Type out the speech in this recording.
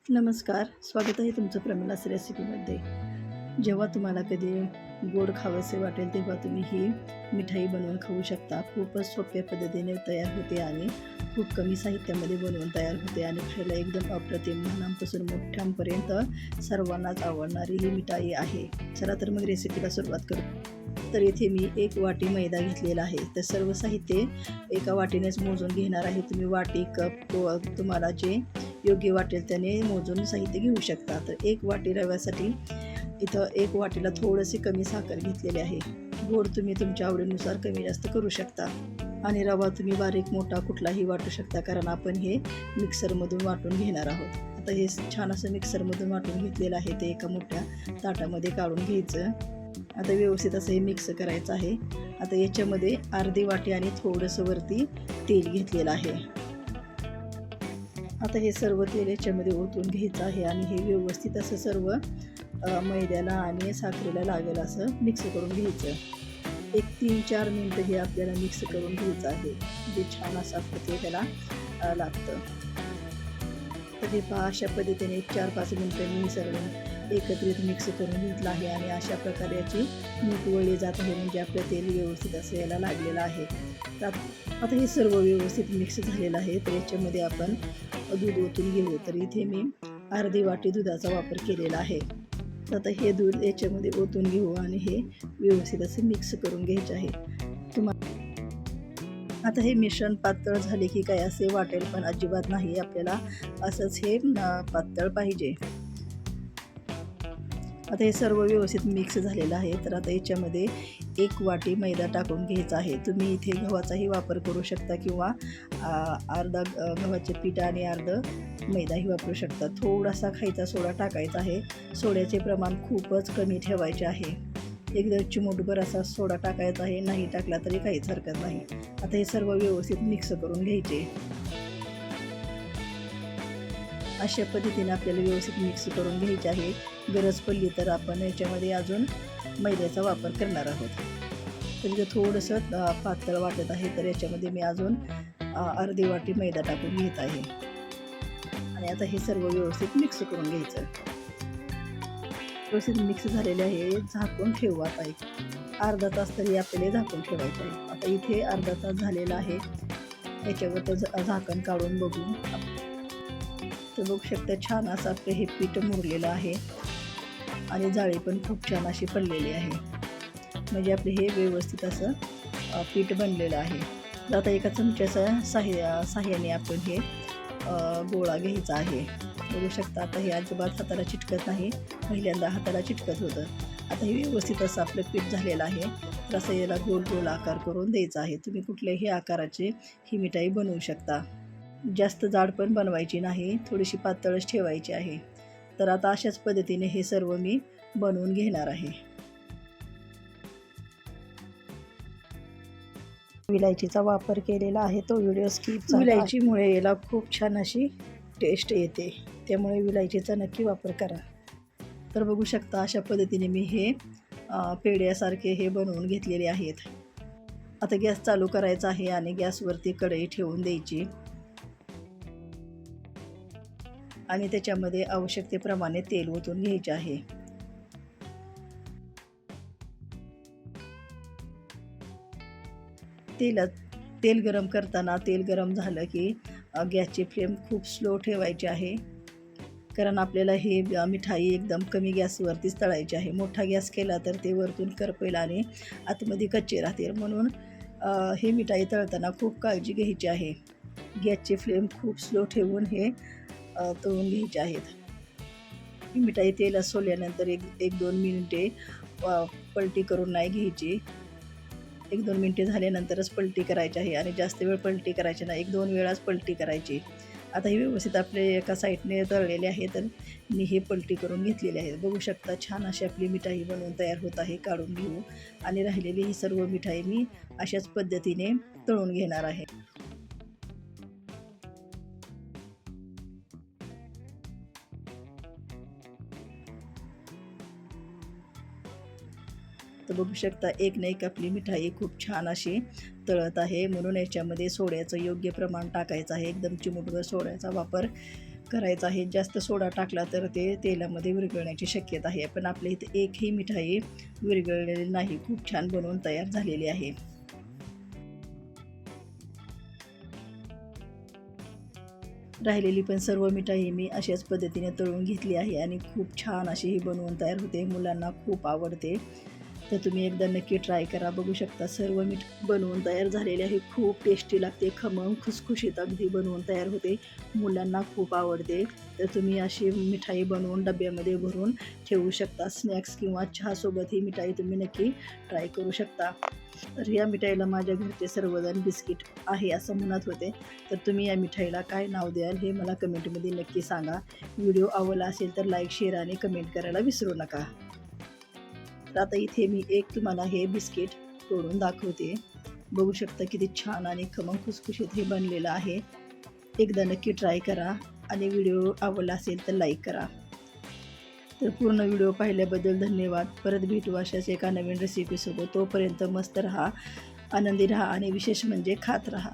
नमस्कार, स्वागत आहे तुमचं प्रमिलास रेसिपीमध्ये. जेव्हा तुम्हाला कधी गोड खावंसे वाटेल तेव्हा तुम्ही ही मिठाई बनवून खाऊ शकता. खूपच सोप्या पद्धतीने तयार होते आणि खूप कमी साहित्यामध्ये बनवून तयार होते आणि खायला एकदम अप्रतिम. लहानांपासून मोठ्यांपर्यंत सर्वांनाच आवडणारी ही मिठाई आहे. चला तर मग रेसिपीला सुरुवात करू. तर इथे मी 1 वाटी मैदा घेतलेला आहे. तर सर्व साहित्य एका वाटीनेच मोजून घेणार आहे. तुम्ही वाटी, कप तुम्हाला जे योग्य वाटेल त्याने मोजून साहित्य घेऊ शकता. तर 1 वाटी रव्यासाठी इथं 1 वाटीला थोडेसे कमी साखर घेतलेले आहे. गोड तुम्ही तुमच्या आवडीनुसार कमी जास्त करू शकता आणि रवा तुम्ही बारीक मोठा कुठलाही वाटू शकता, कारण आपण हे मिक्सरमधून वाटून घेणार आहोत. आता हे छान असं मिक्सरमधून वाटून घेतलेलं आहे. ते एका मोठ्या ताटामध्ये काढून घ्यायचं. आता व्यवस्थित असं हे मिक्स करायचं आहे. आता याच्यामध्ये अर्धी वाटी आणि थोडंसं वरती तेल घेतलेलं आहे. आता हे सर्व तेल याच्यामध्ये ओतून घ्यायचं आहे आणि हे व्यवस्थित असं सर्व मैद्याला आणि साखरेला लागेल असं मिक्स करून घ्यायचं. एक 3-4 मिनटं हे आपल्याला मिक्स करून घ्यायचं आहे, जे छान असं आपलं ते त्याला लागतं. तर हे पहा, अशा पद्धतीने 4-5 मिनटं मी सर्व एकत्रित मिक्स करून घेतलं आहे आणि अशा प्रकारे याची मूठ वळली जात आहे, म्हणजे आपलं तेल व्यवस्थित असं याला लागलेलं आहे. तर आता हे सर्व व्यवस्थित मिक्स झालेलं आहे. तर याच्यामध्ये आपण दूध ओतून घेऊ. तर इथे मी अर्धी वाटी दुधाचा वापर केलेला आहे. तर आता हे दूध याच्यामध्ये ओतून घेऊ आणि हे व्यवस्थित असं मिक्स करून घ्यायचे आहे. आता हे मिश्रण पातळ झाले की काय असे वाटेल, पण अजिबात नाही. आपल्याला असंच हे पातळ पाहिजे. आता हे सर्व व्यवस्थित मिक्स झालेलं आहे. तर आता याच्यामध्ये 1 वाटी मैदा टाकून घ्यायचा आहे. तुम्ही इथे गव्हाचाही वापर करू शकता किंवा अर्धा गव्हाचे पीठ आणि अर्धं मैदाही वापरू शकता. थोडासा खायचा सोडा टाकायचा आहे. सोड्याचे प्रमाण खूपच कमी ठेवायचे आहे. एकदम चिमूटभर असा सोडा टाकायचा आहे. नाही टाकला तरी काहीच हरकत नाही. आता हे सर्व व्यवस्थित मिक्स करून घ्यायचे. अशा पद्धतीने आपल्याला व्यवस्थित मिक्स करून घ्यायचे आहे. गरज पडली तर आपण याच्यामध्ये अजून मैद्याचा वापर करणार आहोत. तर इथं थोडंसं पातळ वाटत आहे, तर याच्यामध्ये मी अजून अर्धी वाटी मैदा टाकून घेत आहे आणि आता हे सर्व व्यवस्थित मिक्स करून घ्यायचं. व्यवस्थित मिक्स झालेले आहे. झाकून ठेवू. आता एक अर्धा तास तरी आपल्याला झाकून ठेवायचं आहे. आता इथे अर्धा तास झालेला आहे. याच्यावर झाकण काढून बघू. तर बघू शकता, छान असं आपलं हे पीठ मुरलेलं आहे आणि जाळी पण खूप छान अशी पडलेली आहे, म्हणजे आपले हे व्यवस्थित असं पीठ बनलेलं आहे. तर आता एका चमच्याच्या साह्याने आपण हे गोळा घ्यायचा आहे. बघू शकता, आता हे अजिबात हाताला चिटकत नाही. पहिल्यांदा हाताला चिटकत होतं. आता हे व्यवस्थित असं आपलं पीठ झालेलं आहे. तर असं याला गोल गोल आकार करून द्यायचा आहे. तुम्ही कुठल्याही आकाराची ही मिठाई बनवू शकता. जास्त जाड पण बनवायची नाही, थोडीशी पातळच ठेवायची आहे. तर आता अशाच पद्धतीने हे सर्व मी बनवून घेणार आहे. विलायचीचा वापर केलेला आहे, तो व्हिडिओ स्किप झाला. विलायचीमुळे याला खूप छान अशी टेस्ट येते, त्यामुळे विलायचीचा नक्की वापर करा. तर बघू शकता, अशा पद्धतीने मी हे पेढ्यासारखे हे बनवून घेतलेले आहेत. आता गॅस चालू करायचा आहे आणि गॅसवरती कढई ठेवून द्यायची आणि त्याच्यामध्ये आवश्यकतेप्रमाणे तेल ओतून घ्यायचे आहे. तेल गरम करताना तेल गरम झालं की गॅसची फ्लेम खूप स्लो ठेवायची आहे, कारण आपल्याला हे मिठाई एकदम कमी गॅसवरतीच तळायची आहे. मोठा गॅस केला तर ते वरतून करपेल आणि आतमध्ये कच्चे राहतील. म्हणून हे मिठाई तळताना खूप काळजी घ्यायची आहे. गॅसची फ्लेम खूप स्लो ठेवून हे तळून घ्यायचे आहेत. ही मिठाई तेलात सोडल्यानंतर 1-2 मिनिटे पलटी करून नाही घ्यायची. 1-2 मिनिटे झाल्यानंतरच पलटी करायची आहे आणि जास्त वेळ पलटी करायची नाही. 1-2 वेळाच पलटी करायची. आता ही व्यवस्थित आपले एका साईडने तळलेले आहे, तर मी हे पलटी करून घेतलेले आहे. बघू शकता, छान अशी आपली मिठाई बनवून तयार होत आहे. काढून घेऊ आणि राहिलेली ही सर्व मिठाई मी अशाच पद्धतीने तळून घेणार आहे. तर बघू शकता, एक ना एक आपली मिठाई खूप छान अशी तळत आहे. म्हणून याच्यामध्ये सोड्याचं योग्य प्रमाण टाकायचं आहे. एकदम चिमूटभर सोड्याचा वापर करायचं आहे. जास्त सोडा टाकला तर ते तेलामध्ये विरघळण्याची शक्यता आहे. पण आपल्या इथे एकही मिठाई विरघळलेली नाही. खूप छान बनवून तयार झालेली आहे. राहिलेली पण सर्व मिठाई मी अशाच पद्धतीने तळून घेतली आहे आणि खूप छान अशी ही बनवून तयार होते. मुलांना खूप आवडते. तर तुम्ही एकदा नक्की ट्राय करा. बघू शकता सर्व मीठ बनवून तयार झालेले आहे. खूप टेस्टी लागते. खमंग खुसखुशीत अगदी बनवून तयार होते. मुलांना खूप आवडते. तर तुम्ही अशी मिठाई बनवून डब्यामध्ये भरून ठेवू शकता. स्नॅक्स किंवा चहासोबत ही मिठाई तुम्ही नक्की ट्राय करू शकता. तर या मिठाईला माझ्या घरचे सर्वजण बिस्किट आहे असं म्हणत होते. तर तुम्ही या मिठाईला काय नाव द्याल हे मला कमेंटमध्ये नक्की सांगा. व्हिडिओ आवडला असेल तर लाईक, शेअर आणि कमेंट करायला विसरू नका. तर आता इथे मी एक तुम्हाला हे बिस्किट तोडून दाखवते. बघू शकता किती छान आणि खमंग खुसखुशीत हे बनलेलं आहे. एकदा नक्की ट्राय करा आणि व्हिडिओ आवडला असेल तर लाईक करा. तर पूर्ण व्हिडिओ पाहिल्याबद्दल धन्यवाद. परत भेटू अशाच एका नवीन रेसिपीसोबत. तोपर्यंत मस्त राहा, आनंदी राहा आणि विशेष म्हणजे खात राहा.